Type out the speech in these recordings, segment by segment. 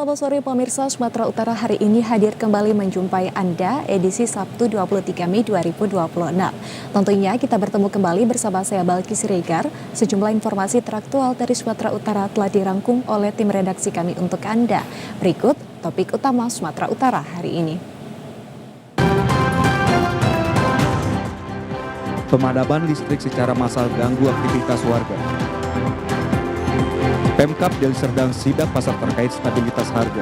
selamat sore pemirsa. Sumatera Utara hari ini hadir kembali menjumpai Anda edisi Sabtu 23 Mei 2026. Tentunya kita bertemu kembali bersama saya Balki Siregar. Sejumlah informasi teraktual dari Sumatera Utara telah dirangkum oleh tim redaksi kami untuk Anda. Berikut topik utama Sumatera Utara hari ini. Pemadaman listrik secara massal ganggu aktivitas warga. Pemkab Deli Serdang sidak pasar terkait stabilitas harga.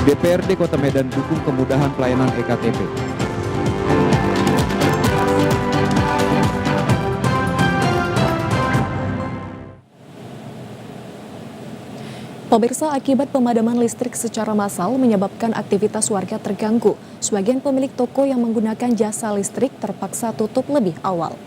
DPRD Kota Medan dukung kemudahan pelayanan EKTP. Pemirsa, akibat pemadaman listrik secara massal menyebabkan aktivitas warga terganggu. Sebagian pemilik toko yang menggunakan jasa listrik terpaksa tutup lebih awal.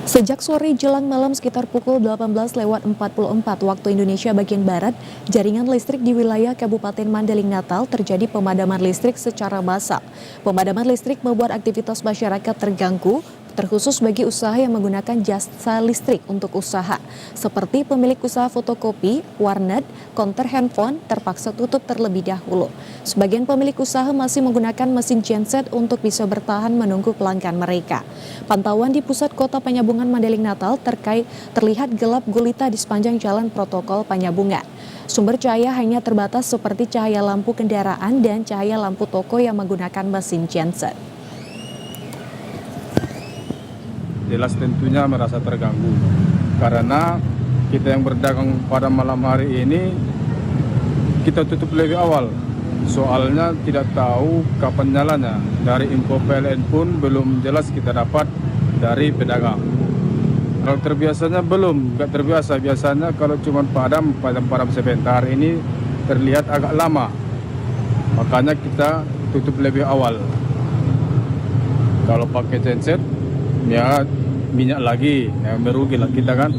Sejak sore jelang malam sekitar pukul 18.44 waktu Indonesia bagian Barat, jaringan listrik di wilayah Kabupaten Mandailing Natal terjadi pemadaman listrik secara massal. Pemadaman listrik membuat aktivitas masyarakat terganggu, terkhusus bagi usaha yang menggunakan jasa listrik untuk usaha, seperti pemilik usaha fotokopi, warnet, konter handphone terpaksa tutup terlebih dahulu. Sebagian pemilik usaha masih menggunakan mesin genset untuk bisa bertahan menunggu pelanggan mereka. Pantauan di pusat kota Penyambungan Mandailing Natal terlihat gelap gulita di sepanjang jalan protokol Penyambungan. Sumber cahaya hanya terbatas seperti cahaya lampu kendaraan dan cahaya lampu toko yang menggunakan mesin genset. Jelas tentunya merasa terganggu karena kita yang berdagang pada malam hari ini kita tutup lebih awal, soalnya tidak tahu kapan nyalanya. Dari info PLN pun belum jelas kita dapat dari pedagang. Kalau terbiasanya belum, nggak terbiasa. Biasanya kalau cuma padam sebentar, ini terlihat agak lama, makanya kita tutup lebih awal. Kalau pakai genset ya minyak lagi, yang merugi lah kita kan.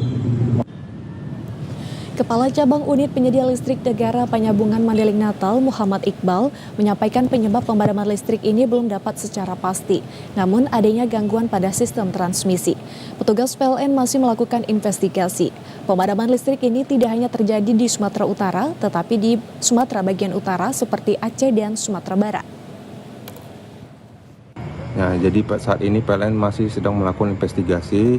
Kepala Cabang Unit Penyedia Listrik Negara Penyambungan Mandailing Natal, Muhammad Iqbal, menyampaikan penyebab pemadaman listrik ini belum dapat secara pasti, namun adanya gangguan pada sistem transmisi. Petugas PLN masih melakukan investigasi. Pemadaman listrik ini tidak hanya terjadi di Sumatera Utara, tetapi di Sumatera bagian utara seperti Aceh dan Sumatera Barat. Nah, jadi saat ini PLN masih sedang melakukan investigasi.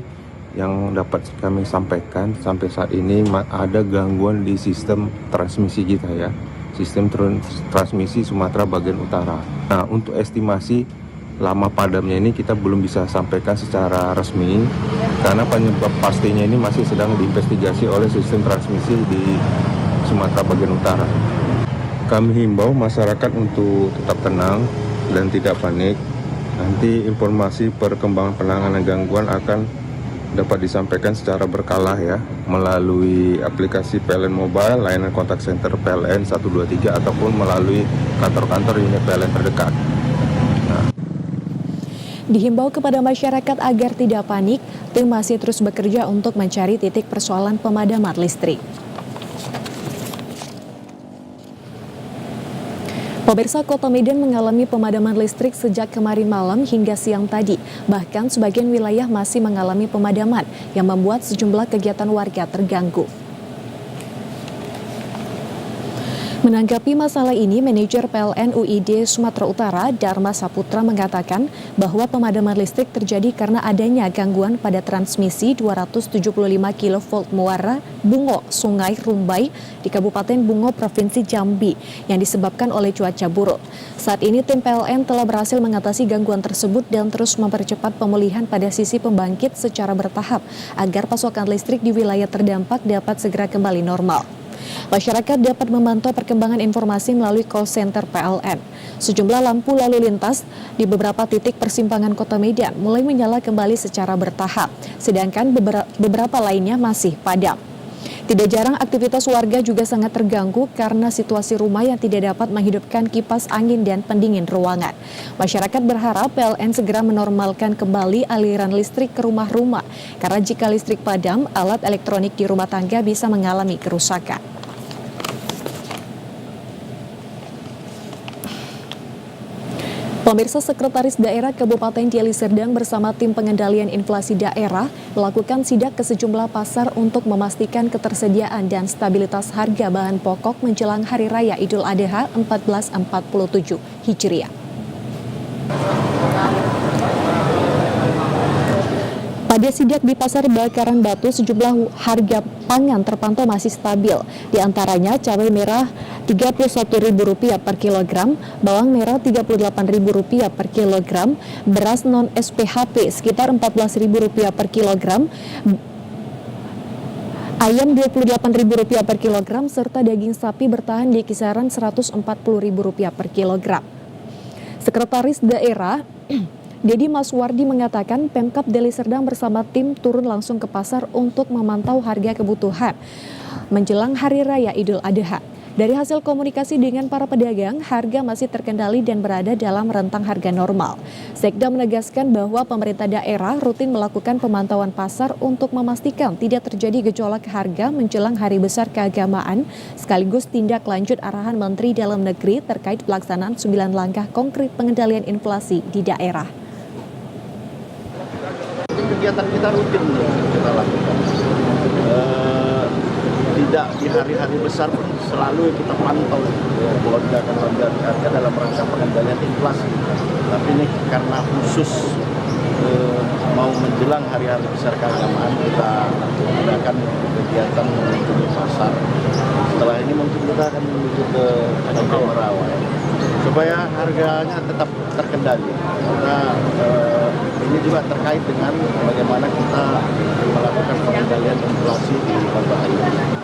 Yang dapat kami sampaikan sampai saat ini ada gangguan di sistem transmisi kita ya, sistem transmisi Sumatera bagian utara. Nah, untuk estimasi lama padamnya ini kita belum bisa sampaikan secara resmi karena penyebab pastinya ini masih sedang diinvestigasi oleh sistem transmisi di Sumatera bagian utara. Kami himbau masyarakat untuk tetap tenang dan tidak panik. Nanti informasi perkembangan penanganan gangguan akan dapat disampaikan secara berkala ya, melalui aplikasi PLN Mobile, layanan kontak center PLN 123 ataupun melalui kantor-kantor unit PLN terdekat. Dihimbau kepada masyarakat agar tidak panik, tim masih terus bekerja untuk mencari titik persoalan pemadaman listrik. Pemirsa, Kota Medan mengalami pemadaman listrik sejak kemarin malam hingga siang tadi. Bahkan sebagian wilayah masih mengalami pemadaman yang membuat sejumlah kegiatan warga terganggu. Menanggapi masalah ini, manajer PLN UID Sumatera Utara, Dharma Saputra, mengatakan bahwa pemadaman listrik terjadi karena adanya gangguan pada transmisi 275 kV muara Bungo, Sungai Rumbai di Kabupaten Bungo, Provinsi Jambi yang disebabkan oleh cuaca buruk. Saat ini tim PLN telah berhasil mengatasi gangguan tersebut dan terus mempercepat pemulihan pada sisi pembangkit secara bertahap agar pasokan listrik di wilayah terdampak dapat segera kembali normal. Masyarakat dapat memantau perkembangan informasi melalui call center PLN. Sejumlah lampu lalu lintas di beberapa titik persimpangan Kota Medan mulai menyala kembali secara bertahap, sedangkan beberapa lainnya masih padam. Tidak jarang aktivitas warga juga sangat terganggu karena situasi rumah yang tidak dapat menghidupkan kipas angin dan pendingin ruangan. Masyarakat berharap PLN segera menormalkan kembali aliran listrik ke rumah-rumah, karena jika listrik padam, alat elektronik di rumah tangga bisa mengalami kerusakan. Pemirsa, Sekretaris Daerah Kabupaten Deli Serdang bersama tim pengendalian inflasi daerah melakukan sidak ke sejumlah pasar untuk memastikan ketersediaan dan stabilitas harga bahan pokok menjelang Hari Raya Idul Adha 1447 Hijriah. Pada sidak di Pasar Bakaran Batu, sejumlah harga pangan terpantau masih stabil. Di antaranya cabai merah Rp31.000 per kilogram, bawang merah Rp38.000 per kilogram, beras non-SPHP sekitar Rp14.000 per kilogram, ayam Rp28.000 per kilogram, serta daging sapi bertahan di kisaran Rp140.000 per kilogram. Sekretaris Daerah Dedi Maswardi mengatakan Pemkab Deli Serdang bersama tim turun langsung ke pasar untuk memantau harga kebutuhan menjelang Hari Raya Idul Adha. Dari hasil komunikasi dengan para pedagang, harga masih terkendali dan berada dalam rentang harga normal. Sekda menegaskan bahwa pemerintah daerah rutin melakukan pemantauan pasar untuk memastikan tidak terjadi gejolak harga menjelang Hari Besar Keagamaan, sekaligus tindak lanjut arahan Menteri Dalam Negeri terkait pelaksanaan 9 langkah konkret pengendalian inflasi di daerah. Kegiatan kita rutin kita lakukan. Tidak di hari-hari besar pun selalu kita pantau lonjakan harga dalam rangka pengendalian inflasi. Tapi ini karena khusus mau menjelang hari-hari besar keagamaan, kita adakan kegiatan mengunjungi pasar. Setelah ini mungkin kita akan menuju ke Merawai supaya harganya tetap terkendali. Karena ini juga terkait dengan bagaimana kita melakukan pengendalian inflasi di kota ini.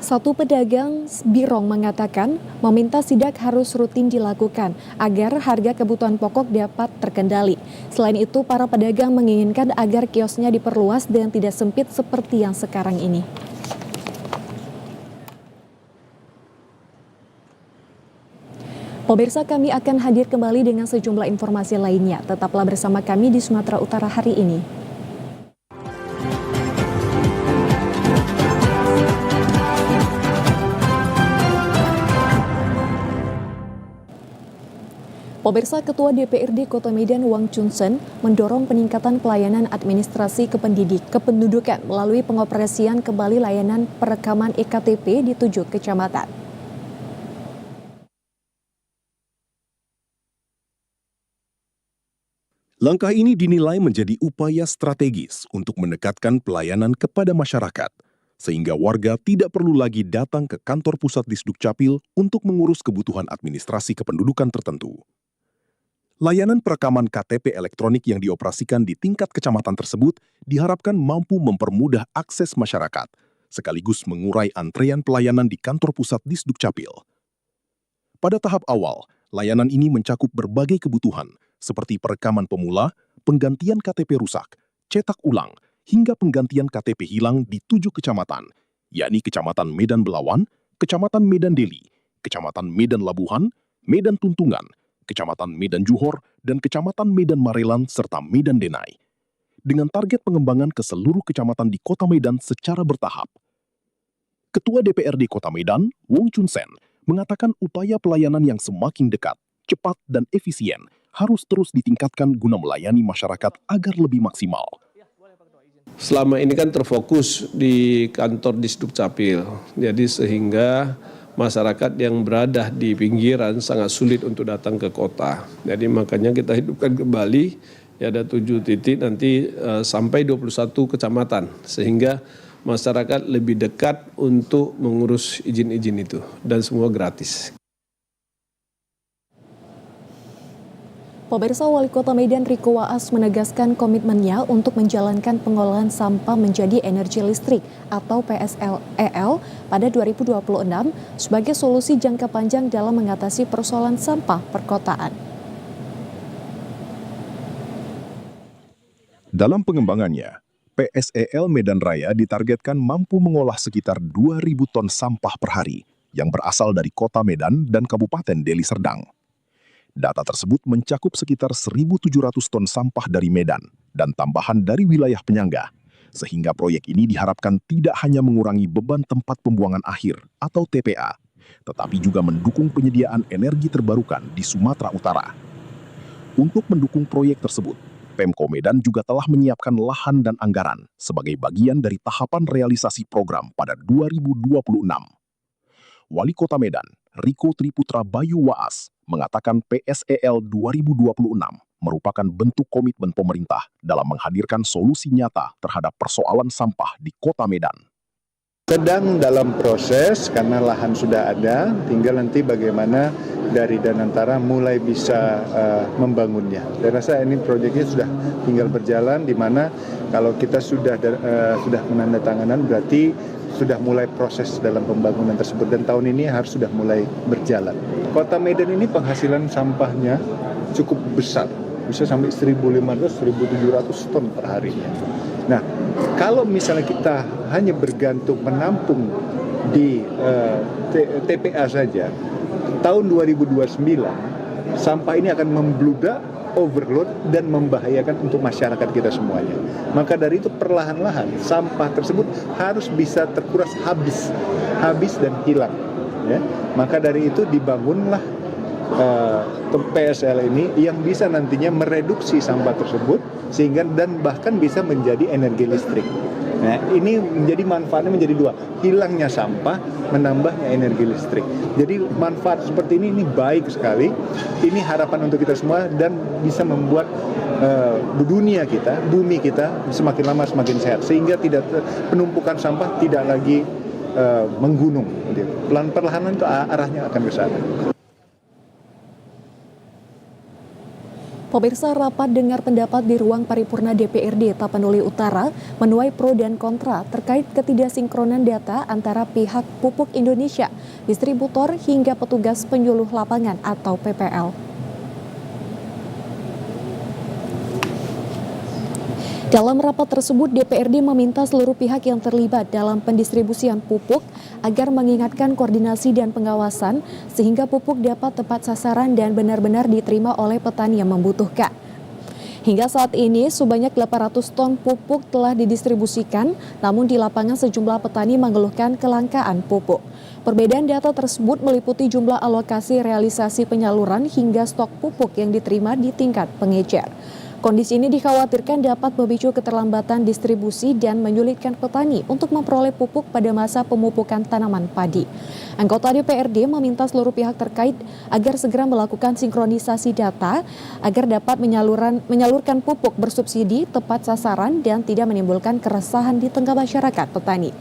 Satu pedagang Birong mengatakan meminta sidak harus rutin dilakukan agar harga kebutuhan pokok dapat terkendali. Selain itu, para pedagang menginginkan agar kiosnya diperluas dan tidak sempit seperti yang sekarang ini. Pemirsa, kami akan hadir kembali dengan sejumlah informasi lainnya. Tetaplah bersama kami di Sumatera Utara hari ini. Pemirsa, Ketua DPRD Kota Medan Wang Chunsen mendorong peningkatan pelayanan administrasi kependudukan melalui pengoperasian kembali layanan perekaman EKTP di 7 kecamatan. Langkah ini dinilai menjadi upaya strategis untuk mendekatkan pelayanan kepada masyarakat, sehingga warga tidak perlu lagi datang ke kantor pusat Disdukcapil untuk mengurus kebutuhan administrasi kependudukan tertentu. Layanan perekaman KTP elektronik yang dioperasikan di tingkat kecamatan tersebut diharapkan mampu mempermudah akses masyarakat, sekaligus mengurai antrean pelayanan di kantor pusat Disdukcapil. Pada tahap awal, layanan ini mencakup berbagai kebutuhan, seperti perekaman pemula, penggantian KTP rusak, cetak ulang, hingga penggantian KTP hilang di 7 kecamatan, yakni Kecamatan Medan Belawan, Kecamatan Medan Deli, Kecamatan Medan Labuhan, Medan Tuntungan, Kecamatan Medan Juhor, dan Kecamatan Medan Marelan, serta Medan Denai, dengan target pengembangan ke seluruh kecamatan di Kota Medan secara bertahap. Ketua DPRD Kota Medan, Wong Chunsen, mengatakan upaya pelayanan yang semakin dekat, cepat, dan efisien harus terus ditingkatkan guna melayani masyarakat agar lebih maksimal. Selama ini kan terfokus di kantor Disdukcapil, jadi sehingga masyarakat yang berada di pinggiran sangat sulit untuk datang ke kota. Jadi makanya kita hidupkan kembali, ya ada 7 titik nanti sampai 21 kecamatan, sehingga masyarakat lebih dekat untuk mengurus izin-izin itu, dan semua gratis. Pemirsa, Wali Kota Medan Riko Waas menegaskan komitmennya untuk menjalankan pengolahan sampah menjadi energi listrik atau PSLEL pada 2026 sebagai solusi jangka panjang dalam mengatasi persoalan sampah perkotaan. Dalam pengembangannya, PSEL Medan Raya ditargetkan mampu mengolah sekitar 2.000 ton sampah per hari yang berasal dari Kota Medan dan Kabupaten Deli Serdang. Data tersebut mencakup sekitar 1.700 ton sampah dari Medan dan tambahan dari wilayah penyangga, sehingga proyek ini diharapkan tidak hanya mengurangi beban tempat pembuangan akhir atau TPA, tetapi juga mendukung penyediaan energi terbarukan di Sumatera Utara. Untuk mendukung proyek tersebut, Pemko Medan juga telah menyiapkan lahan dan anggaran sebagai bagian dari tahapan realisasi program pada 2026. Wali Kota Medan, Riko Triputra Bayu Waas, mengatakan PSEL 2026 merupakan bentuk komitmen pemerintah dalam menghadirkan solusi nyata terhadap persoalan sampah di Kota Medan. Sedang dalam proses karena lahan sudah ada, tinggal nanti bagaimana dari Danantara mulai bisa membangunnya. Saya rasa ini proyeknya sudah tinggal berjalan, di mana kalau kita sudah menandatanganan berarti sudah mulai proses dalam pembangunan tersebut, dan tahun ini harus sudah mulai berjalan. Kota Medan ini penghasilan sampahnya cukup besar, bisa sampai 1.500-1.700 ton per harinya. Nah, kalau misalnya kita hanya bergantung menampung di TPA saja, tahun 2029 sampah ini akan membludak, overload, dan membahayakan untuk masyarakat kita semuanya. Maka dari itu perlahan-lahan sampah tersebut harus bisa terkuras habis dan hilang. Ya. Maka dari itu dibangunlah PSL ini yang bisa nantinya mereduksi sampah tersebut sehingga dan bahkan bisa menjadi energi listrik. Nah, ini menjadi manfaatnya menjadi dua, hilangnya sampah, menambahnya energi listrik. Jadi manfaat seperti ini baik sekali. Ini harapan untuk kita semua dan bisa membuat dunia kita, bumi kita semakin lama semakin sehat sehingga tidak penumpukan sampah tidak lagi menggunung. Perlahan-lahan itu arahnya akan ke sana. Pemirsa, rapat dengar pendapat di ruang paripurna DPRD Tapanuli Utara menuai pro dan kontra terkait ketidaksinkronan data antara pihak Pupuk Indonesia, distributor hingga petugas penyuluh lapangan atau PPL. Dalam rapat tersebut, DPRD meminta seluruh pihak yang terlibat dalam pendistribusian pupuk agar mengingatkan koordinasi dan pengawasan sehingga pupuk dapat tepat sasaran dan benar-benar diterima oleh petani yang membutuhkan. Hingga saat ini, sebanyak 800 ton pupuk telah didistribusikan, namun di lapangan sejumlah petani mengeluhkan kelangkaan pupuk. Perbedaan data tersebut meliputi jumlah alokasi realisasi penyaluran hingga stok pupuk yang diterima di tingkat pengecer. Kondisi ini dikhawatirkan dapat memicu keterlambatan distribusi dan menyulitkan petani untuk memperoleh pupuk pada masa pemupukan tanaman padi. Anggota DPRD meminta seluruh pihak terkait agar segera melakukan sinkronisasi data agar dapat menyalurkan pupuk bersubsidi tepat sasaran dan tidak menimbulkan keresahan di tengah masyarakat petani.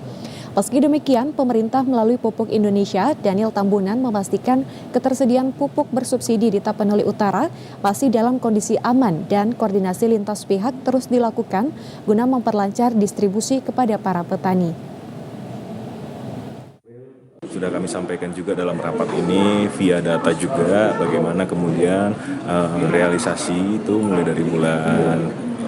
Meski demikian, pemerintah melalui Pupuk Indonesia, Daniel Tambunan, memastikan ketersediaan pupuk bersubsidi di Tapanuli Utara masih dalam kondisi aman dan koordinasi lintas pihak terus dilakukan guna memperlancar distribusi kepada para petani. Sudah kami sampaikan juga dalam rapat ini via data juga bagaimana kemudian realisasi itu mulai dari bulan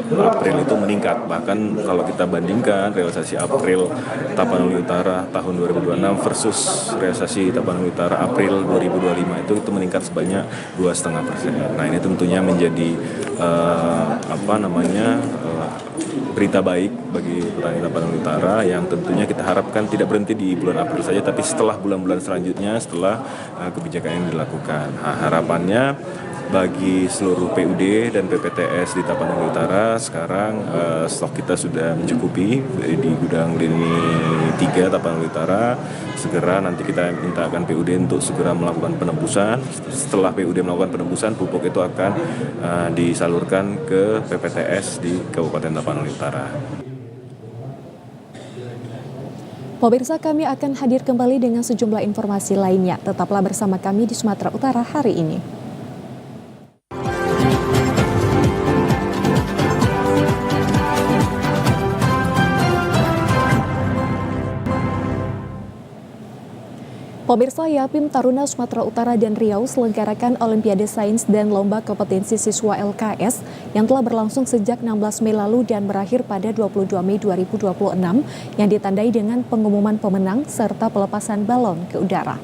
April itu meningkat, bahkan kalau kita bandingkan realisasi April Tapanuli Utara tahun 2026 versus realisasi Tapanuli Utara April 2025 itu meningkat sebanyak 2,5%. Nah, ini tentunya menjadi berita baik bagi petani Tapanuli Utara yang tentunya kita harapkan tidak berhenti di bulan April saja, tapi setelah bulan-bulan selanjutnya setelah kebijakan ini dilakukan. Nah, harapannya bagi seluruh PUD dan PPTS di Tapanuli Utara sekarang stok kita sudah mencukupi di gudang lini 3 Tapanuli Utara. Segera nanti kita mintakan PUD untuk segera melakukan penembusan. Setelah PUD melakukan penembusan, pupuk itu akan disalurkan ke PPTS di Kabupaten Tapanuli Utara. Pemirsa, kami akan hadir kembali dengan sejumlah informasi lainnya. Tetaplah bersama kami di Sumatera Utara hari ini. Pemirsa, Yapim Taruna Sumatera Utara dan Riau selenggarakan Olimpiade Sains dan Lomba Kompetensi Siswa LKS yang telah berlangsung sejak 16 Mei lalu dan berakhir pada 22 Mei 2026 yang ditandai dengan pengumuman pemenang serta pelepasan balon ke udara.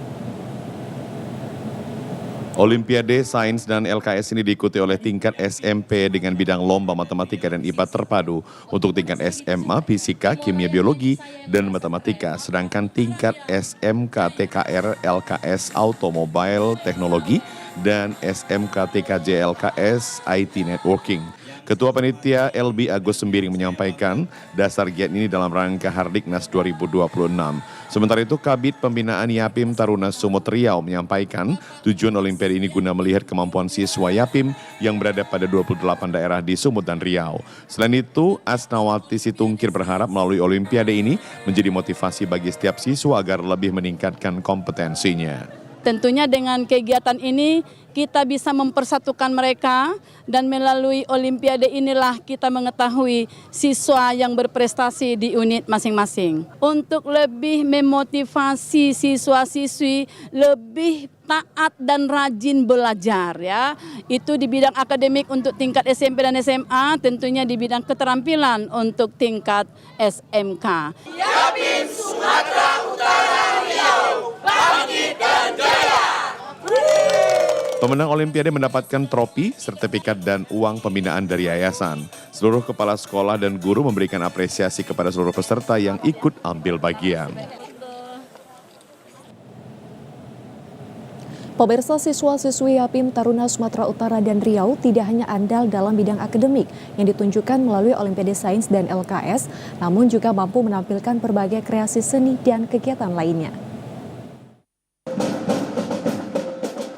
Olimpiade Sains dan LKS ini diikuti oleh tingkat SMP dengan bidang lomba matematika dan IPA terpadu. Untuk tingkat SMA, fisika, kimia, biologi, dan matematika. Sedangkan tingkat SMK, TKR, LKS, automobile, teknologi, dan SMK, TKJ, LKS, IT Networking. Ketua Panitia LB Agus Sembiring menyampaikan dasar giat ini dalam rangka Hardiknas 2026. Sementara itu Kabid Pembinaan Yapim Taruna Sumut Riau menyampaikan tujuan Olimpiade ini guna melihat kemampuan siswa Yapim yang berada pada 28 daerah di Sumut dan Riau. Selain itu, Asnawati Situngkir berharap melalui Olimpiade ini menjadi motivasi bagi setiap siswa agar lebih meningkatkan kompetensinya. Tentunya dengan kegiatan ini kita bisa mempersatukan mereka dan melalui Olimpiade inilah kita mengetahui siswa yang berprestasi di unit masing-masing. Untuk lebih memotivasi siswa-siswi lebih taat dan rajin belajar ya. Itu di bidang akademik untuk tingkat SMP dan SMA, tentunya di bidang keterampilan untuk tingkat SMK. Yapim Sumatera Utara Riau, bangkit dan jaya! Pemenang Olimpiade mendapatkan trofi, sertifikat, dan uang pembinaan dari yayasan. Seluruh kepala sekolah dan guru memberikan apresiasi kepada seluruh peserta yang ikut ambil bagian. Pemirsa, siswa-siswi Yapim Taruna Sumatera Utara dan Riau tidak hanya andal dalam bidang akademik yang ditunjukkan melalui Olimpiade Sains dan LKS, namun juga mampu menampilkan berbagai kreasi seni dan kegiatan lainnya.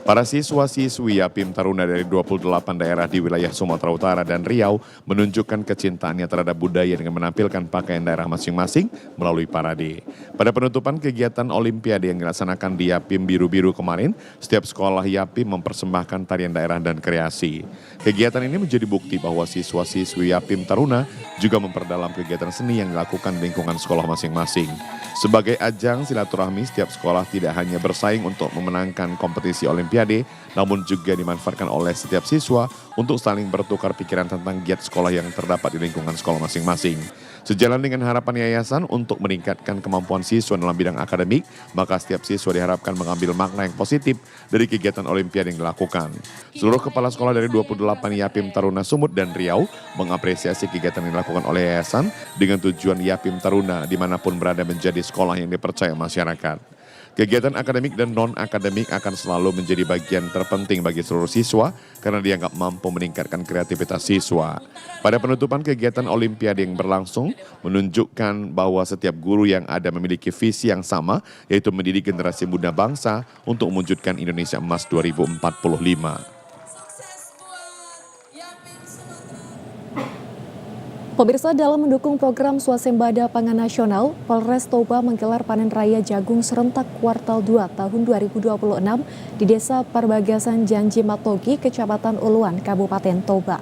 Para siswa-siswi Yapim Taruna dari 28 daerah di wilayah Sumatera Utara dan Riau menunjukkan kecintaannya terhadap budaya dengan menampilkan pakaian daerah masing-masing melalui parade. Pada penutupan kegiatan Olimpiade yang dilaksanakan di Yapim Biru-Biru kemarin, setiap sekolah Yapim mempersembahkan tarian daerah dan kreasi. Kegiatan ini menjadi bukti bahwa siswa-siswi Yapim Taruna juga memperdalam kegiatan seni yang dilakukan di lingkungan sekolah masing-masing. Sebagai ajang silaturahmi, setiap sekolah tidak hanya bersaing untuk memenangkan kompetisi Olimpiade, namun juga dimanfaatkan oleh setiap siswa untuk saling bertukar pikiran tentang giat sekolah yang terdapat di lingkungan sekolah masing-masing. Sejalan dengan harapan yayasan untuk meningkatkan kemampuan siswa dalam bidang akademik, maka setiap siswa diharapkan mengambil makna yang positif dari kegiatan Olimpiade yang dilakukan. Seluruh kepala sekolah dari 28 Yapim Taruna Sumut dan Riau mengapresiasi kegiatan yang dilakukan oleh yayasan dengan tujuan Yapim Taruna dimanapun berada menjadi sekolah yang dipercaya masyarakat. Kegiatan akademik dan non-akademik akan selalu menjadi bagian terpenting bagi seluruh siswa karena dianggap mampu meningkatkan kreativitas siswa. Pada penutupan kegiatan Olimpiade yang berlangsung menunjukkan bahwa setiap guru yang ada memiliki visi yang sama, yaitu mendidik generasi muda bangsa untuk mewujudkan Indonesia Emas 2045. Pemirsa, dalam mendukung program Swasembada Pangan Nasional, Polres Toba menggelar panen raya jagung serentak kuartal 2 tahun 2026 di Desa Parbagasan Janji Matogi, Kecamatan Uluan, Kabupaten Toba.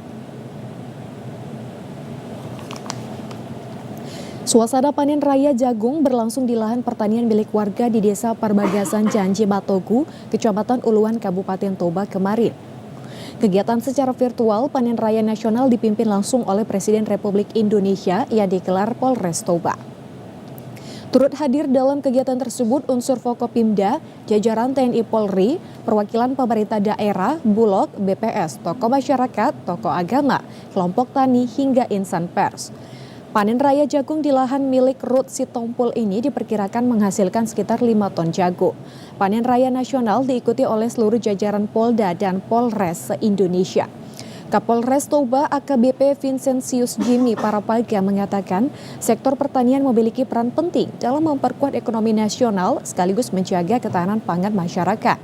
Suasana panen raya jagung berlangsung di lahan pertanian milik warga di Desa Parbagasan Janji Matogu, Kecamatan Uluan, Kabupaten Toba kemarin. Kegiatan secara virtual panen raya nasional dipimpin langsung oleh Presiden Republik Indonesia yang digelar Polres Toba. Turut hadir dalam kegiatan tersebut unsur Forkopimda, jajaran TNI Polri, perwakilan pemerintah daerah, Bulog, BPS, tokoh masyarakat, tokoh agama, kelompok tani hingga insan pers. Panen raya jagung di lahan milik Ruth Sitompul ini diperkirakan menghasilkan sekitar 5 ton jagung. Panen raya nasional diikuti oleh seluruh jajaran Polda dan Polres se-Indonesia. Kapolres Toba AKBP Vincentius Jimmy Parapaga mengatakan sektor pertanian memiliki peran penting dalam memperkuat ekonomi nasional sekaligus menjaga ketahanan pangan masyarakat.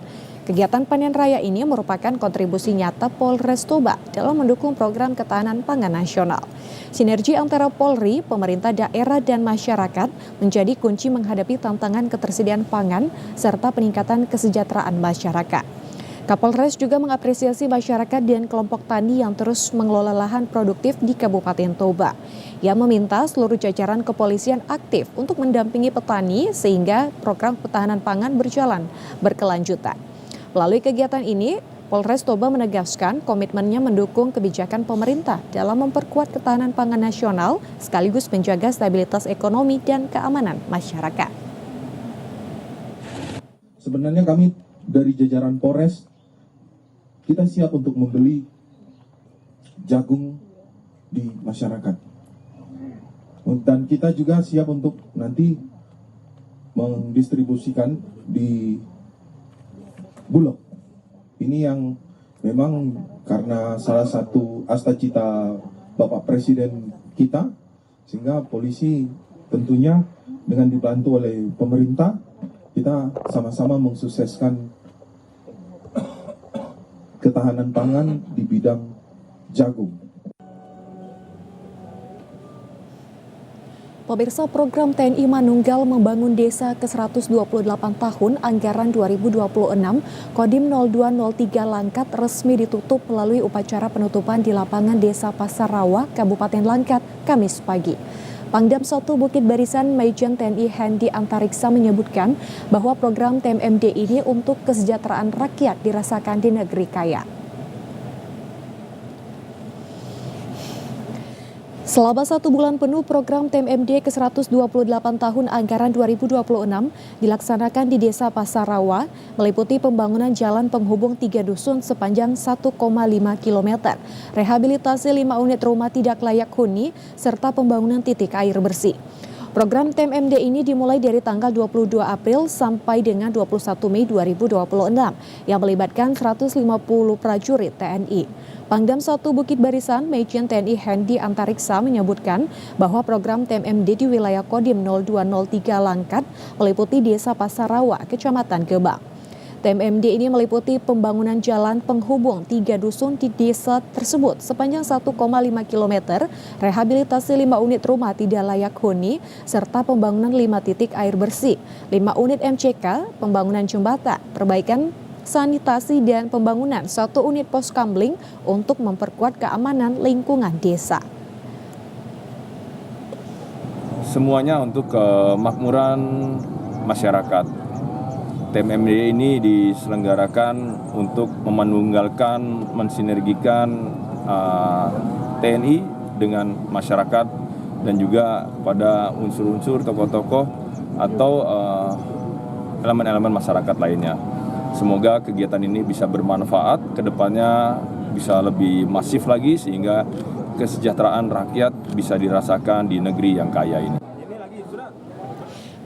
Kegiatan panen raya ini merupakan kontribusi nyata Polres Toba dalam mendukung program ketahanan pangan nasional. Sinergi antara Polri, pemerintah daerah, dan masyarakat menjadi kunci menghadapi tantangan ketersediaan pangan serta peningkatan kesejahteraan masyarakat. Kapolres juga mengapresiasi masyarakat dan kelompok tani yang terus mengelola lahan produktif di Kabupaten Toba. Ia meminta seluruh jajaran kepolisian aktif untuk mendampingi petani sehingga program ketahanan pangan berjalan berkelanjutan. Melalui kegiatan ini, Polres Toba menegaskan komitmennya mendukung kebijakan pemerintah dalam memperkuat ketahanan pangan nasional sekaligus menjaga stabilitas ekonomi dan keamanan masyarakat. Sebenarnya kami dari jajaran Polres kita siap untuk membeli jagung di masyarakat. Dan kita juga siap untuk nanti mendistribusikan di Bulog. Ini yang memang karena salah satu asta-cita Bapak Presiden kita, sehingga polisi tentunya dengan dibantu oleh pemerintah, kita sama-sama mensukseskan ketahanan pangan di bidang jagung. Pemirsa, program TNI Manunggal Membangun Desa ke-128 tahun anggaran 2026 Kodim 0203 Langkat resmi ditutup melalui upacara penutupan di lapangan Desa Pasar Rawa, Kabupaten Langkat, Kamis pagi. Pangdam 1 Bukit Barisan Majen TNI Hendi Antariksa menyebutkan bahwa program TMMD ini untuk kesejahteraan rakyat dirasakan di negeri kaya. Selama 1 bulan penuh, program TMMD ke-128 tahun anggaran 2026 dilaksanakan di Desa Pasar Rawa, meliputi pembangunan jalan penghubung 3 dusun sepanjang 1,5 km, rehabilitasi 5 unit rumah tidak layak huni, serta pembangunan titik air bersih. Program TMMD ini dimulai dari tanggal 22 April sampai dengan 21 Mei 2026 yang melibatkan 150 prajurit TNI. Pangdam 1 Bukit Barisan Majen TNI Hendi Antariksa menyebutkan bahwa program TMMD di wilayah Kodim 0203 Langkat meliputi Desa Pasar Rawa, Kecamatan Gebang. TMMD ini meliputi pembangunan jalan penghubung 3 dusun di desa tersebut sepanjang 1,5 km, rehabilitasi 5 unit rumah tidak layak huni, serta pembangunan 5 titik air bersih, 5 unit MCK, pembangunan jembatan, perbaikan sanitasi dan pembangunan 1 unit pos kamling untuk memperkuat keamanan lingkungan desa. Semuanya untuk kemakmuran masyarakat. TMMD ini diselenggarakan untuk memanunggalkan, mensinergikan TNI dengan masyarakat dan juga pada unsur-unsur tokoh-tokoh atau elemen-elemen masyarakat lainnya. Semoga kegiatan ini bisa bermanfaat, ke depannya bisa lebih masif lagi sehingga kesejahteraan rakyat bisa dirasakan di negeri yang kaya ini.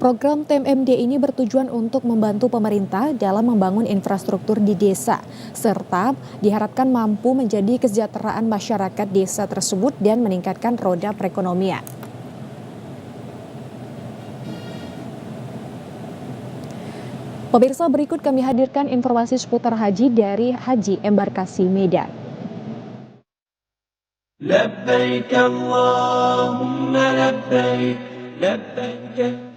Program TMMD ini bertujuan untuk membantu pemerintah dalam membangun infrastruktur di desa, serta diharapkan mampu menjadi kesejahteraan masyarakat desa tersebut dan meningkatkan roda perekonomian. Pemirsa, berikut kami hadirkan informasi seputar haji dari Haji Embarkasi Medan. Labbaik Allahumma labbaik, labbaik.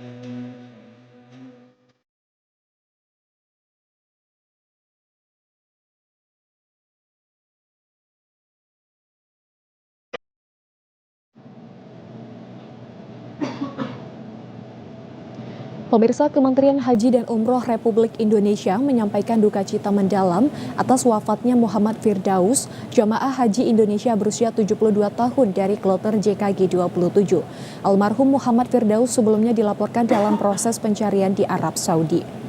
Pemirsa, Kementerian Haji dan Umroh Republik Indonesia menyampaikan duka cita mendalam atas wafatnya Muhammad Firdaus, jamaah haji Indonesia berusia 72 tahun dari kloter JKG 27. Almarhum Muhammad Firdaus sebelumnya dilaporkan dalam proses pencarian di Arab Saudi.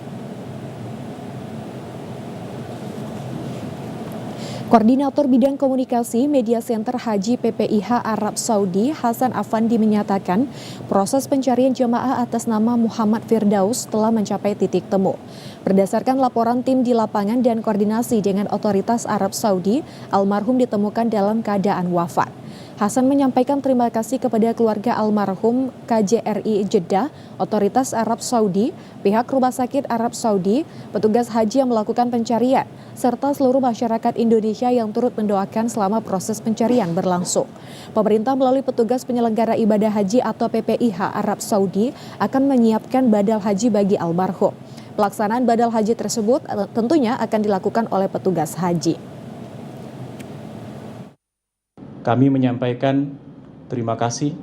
Koordinator Bidang Komunikasi Media Center Haji PPIH Arab Saudi, Hasan Afandi menyatakan proses pencarian jemaah atas nama Muhammad Firdaus telah mencapai titik temu. Berdasarkan laporan tim di lapangan dan koordinasi dengan otoritas Arab Saudi, almarhum ditemukan dalam keadaan wafat. Hasan menyampaikan terima kasih kepada keluarga almarhum KJRI Jeddah, otoritas Arab Saudi, pihak Rumah Sakit Arab Saudi, petugas haji yang melakukan pencarian, serta seluruh masyarakat Indonesia yang turut mendoakan selama proses pencarian berlangsung. Pemerintah melalui petugas penyelenggara ibadah haji atau PPIH Arab Saudi akan menyiapkan badal haji bagi almarhum. Pelaksanaan badal haji tersebut tentunya akan dilakukan oleh petugas haji. Kami menyampaikan terima kasih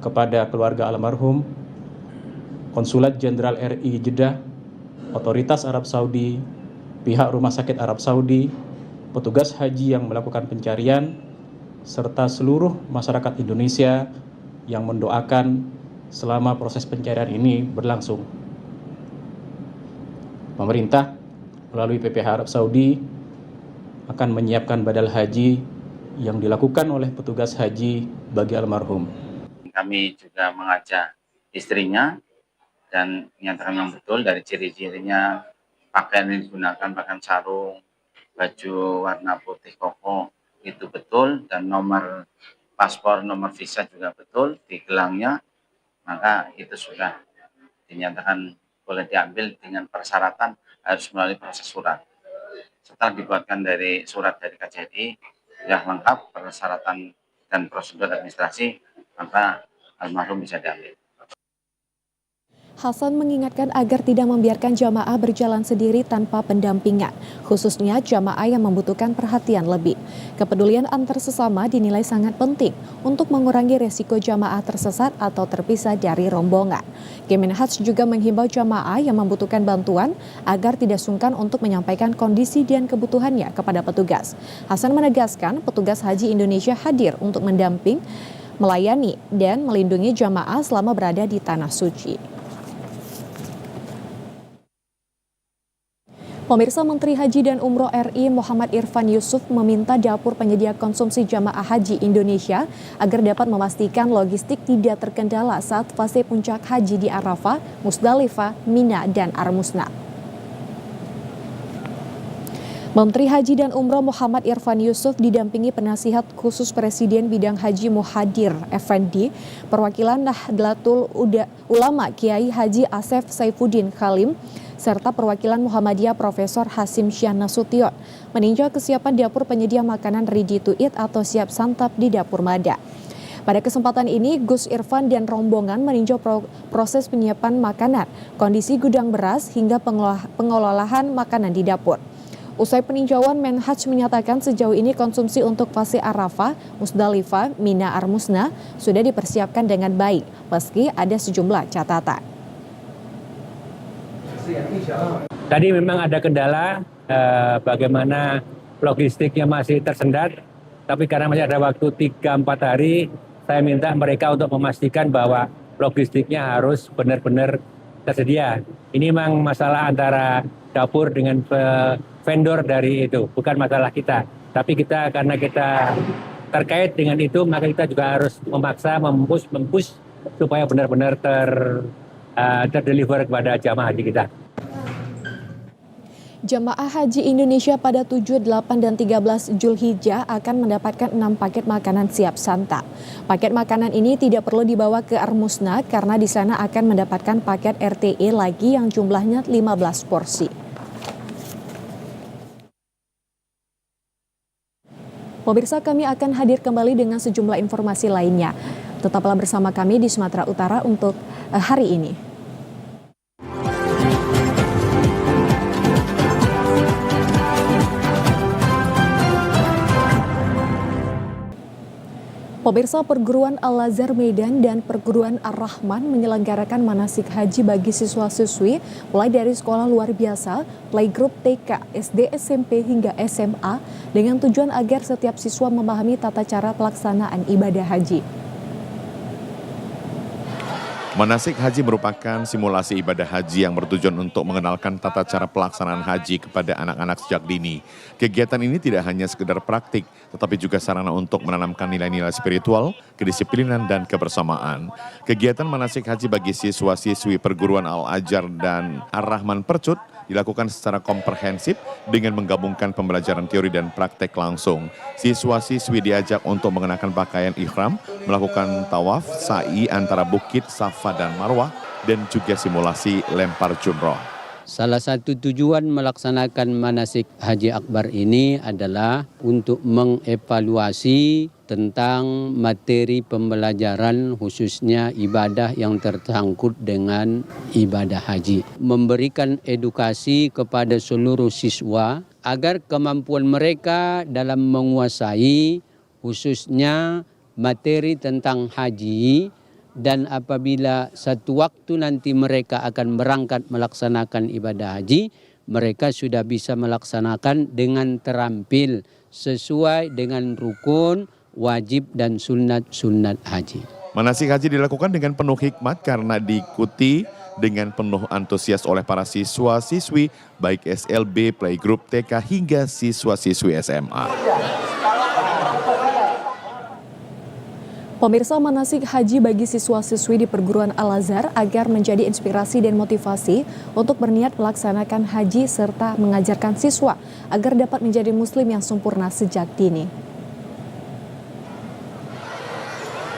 kepada keluarga almarhum, Konsulat Jenderal RI Jeddah, otoritas Arab Saudi, pihak Rumah Sakit Arab Saudi, petugas haji yang melakukan pencarian, serta seluruh masyarakat Indonesia yang mendoakan selama proses pencarian ini berlangsung. Pemerintah melalui PPIH Arab Saudi akan menyiapkan badal haji yang dilakukan oleh petugas haji bagi almarhum. Kami juga mengajak istrinya dan menyatakan yang betul dari ciri-cirinya, pakaian yang digunakan, pakaian sarung, baju warna putih koko itu betul, dan nomor paspor, nomor visa juga betul di gelangnya, maka itu sudah dinyatakan boleh diambil dengan persyaratan harus melalui proses surat. Setelah dibuatkan dari surat dari KJRI, sudah lengkap persyaratan dan prosedur administrasi, maka almarhum bisa diambil. Hasan mengingatkan agar tidak membiarkan jamaah berjalan sendiri tanpa pendampingan, khususnya jamaah yang membutuhkan perhatian lebih. Kepedulian antar sesama dinilai sangat penting untuk mengurangi resiko jamaah tersesat atau terpisah dari rombongan. Kemenhaj juga menghimbau jamaah yang membutuhkan bantuan agar tidak sungkan untuk menyampaikan kondisi dan kebutuhannya kepada petugas. Hasan menegaskan petugas haji Indonesia hadir untuk mendamping, melayani, dan melindungi jamaah selama berada di Tanah Suci. Pemirsa, Menteri Haji dan Umroh RI Muhammad Irfan Yusuf meminta dapur penyedia konsumsi jamaah haji Indonesia agar dapat memastikan logistik tidak terkendala saat fase puncak haji di Arafah, Musdalifah, Mina, dan Armusna. Menteri Haji dan Umroh Muhammad Irfan Yusuf didampingi penasihat khusus Presiden Bidang Haji Muhadir Effendi, perwakilan Nahdlatul Ulama Kiai Haji Asef Saifuddin Khalim, serta perwakilan Muhammadiyah Profesor Hasim Syah Nasution meninjau kesiapan dapur penyedia makanan ready to eat atau siap santap di Dapur Mada. Pada kesempatan ini, Gus Irfan dan rombongan meninjau proses penyiapan makanan, kondisi gudang beras, hingga pengelolaan makanan di dapur. Usai peninjauan, Menhaj menyatakan sejauh ini konsumsi untuk fase Arafah, Musdalifah, Mina, Armusna sudah dipersiapkan dengan baik, meski ada sejumlah catatan. Tadi memang ada kendala bagaimana logistiknya masih tersendat, tapi karena masih ada waktu 3-4 hari, saya minta mereka untuk memastikan bahwa logistiknya harus benar-benar tersedia. Ini memang masalah antara dapur dengan vendor dari itu, bukan masalah kita. Tapi kita karena kita terkait dengan itu, maka kita juga harus memaksa, mempush supaya benar-benar terdeliver kepada jamaah haji kita. Jamaah Haji Indonesia pada 7, 8, dan 13 Zulhijjah akan mendapatkan 6 paket makanan siap santap. Paket makanan ini tidak perlu dibawa ke Armusna karena di sana akan mendapatkan paket RTE lagi yang jumlahnya 15 porsi. Pemirsa, kami akan hadir kembali dengan sejumlah informasi lainnya. Tetaplah bersama kami di Sumatera Utara untuk hari ini. Pemirsa, Perguruan Al-Azhar Medan dan Perguruan Ar-Rahman menyelenggarakan manasik haji bagi siswa-siswi mulai dari sekolah luar biasa, playgroup TK, SD, SMP hingga SMA dengan tujuan agar setiap siswa memahami tata cara pelaksanaan ibadah haji. Manasik haji merupakan simulasi ibadah haji yang bertujuan untuk mengenalkan tata cara pelaksanaan haji kepada anak-anak sejak dini. Kegiatan ini tidak hanya sekedar praktik, tetapi juga sarana untuk menanamkan nilai-nilai spiritual, kedisiplinan, dan kebersamaan. Kegiatan manasik haji bagi siswa-siswi Perguruan Al-Azhar dan Ar-Rahman Percut dilakukan secara komprehensif dengan menggabungkan pembelajaran teori dan praktek langsung. Siswa-siswi diajak untuk mengenakan pakaian ihram, melakukan tawaf, sa'i antara bukit, Safa dan Marwah, dan juga simulasi lempar jumroh. Salah satu tujuan melaksanakan manasik haji akbar ini adalah untuk mengevaluasi tentang materi pembelajaran khususnya ibadah yang tersangkut dengan ibadah haji. Memberikan edukasi kepada seluruh siswa agar kemampuan mereka dalam menguasai khususnya materi tentang haji, dan apabila satu waktu nanti mereka akan berangkat melaksanakan ibadah haji, mereka sudah bisa melaksanakan dengan terampil sesuai dengan rukun, wajib, dan sunat-sunat haji. Manasik haji dilakukan dengan penuh hikmat karena diikuti dengan penuh antusias oleh para siswa-siswi, baik SLB, playgroup TK hingga siswa-siswi SMA. Pemirsa, manasik haji bagi siswa-siswi di perguruan Al-Azhar agar menjadi inspirasi dan motivasi untuk berniat melaksanakan haji serta mengajarkan siswa agar dapat menjadi muslim yang sempurna sejak dini.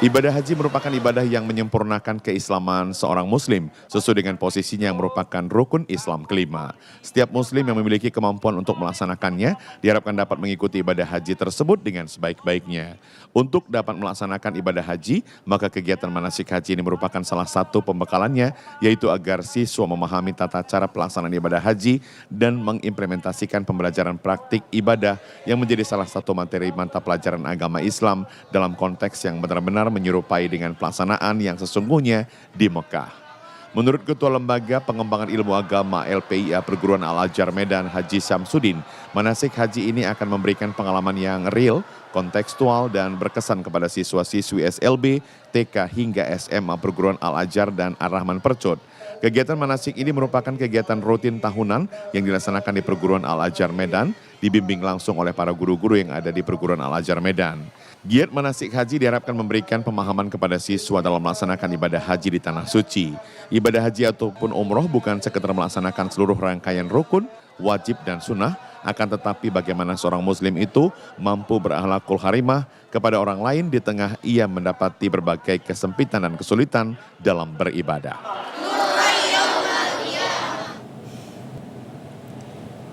Ibadah haji merupakan ibadah yang menyempurnakan keislaman seorang muslim sesuai dengan posisinya yang merupakan rukun Islam kelima. Setiap muslim yang memiliki kemampuan untuk melaksanakannya diharapkan dapat mengikuti ibadah haji tersebut dengan sebaik-baiknya. Untuk dapat melaksanakan ibadah haji, maka kegiatan manasik haji ini merupakan salah satu pembekalannya, yaitu agar siswa memahami tata cara pelaksanaan ibadah haji dan mengimplementasikan pembelajaran praktik ibadah yang menjadi salah satu materi mata pelajaran agama Islam dalam konteks yang benar-benar menyerupai dengan pelaksanaan yang sesungguhnya di Mekah. Menurut Ketua Lembaga Pengembangan Ilmu Agama LPIA Perguruan Al-Azhar Medan Haji Syamsuddin, manasik haji ini akan memberikan pengalaman yang real, kontekstual, dan berkesan kepada siswa-siswi SLB, TK hingga SMA Perguruan Al-Azhar dan Ar-Rahman Percut. Kegiatan manasik ini merupakan kegiatan rutin tahunan yang dilaksanakan di Perguruan Al-Azhar Medan, dibimbing langsung oleh para guru-guru yang ada di Perguruan Al-Azhar Medan. Giat manasik haji diharapkan memberikan pemahaman kepada siswa dalam melaksanakan ibadah haji di Tanah Suci. Ibadah haji ataupun umroh bukan sekedar melaksanakan seluruh rangkaian rukun, wajib dan sunnah, akan tetapi bagaimana seorang muslim itu mampu berakhlakul karimah kepada orang lain di tengah ia mendapati berbagai kesempitan dan kesulitan dalam beribadah.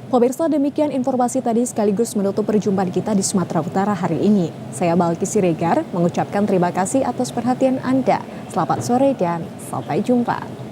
Pemirsa, demikian informasi tadi sekaligus menutup perjumpaan kita di Sumatera Utara hari ini. Saya Balki Siregar mengucapkan terima kasih atas perhatian Anda. Selamat sore dan sampai jumpa.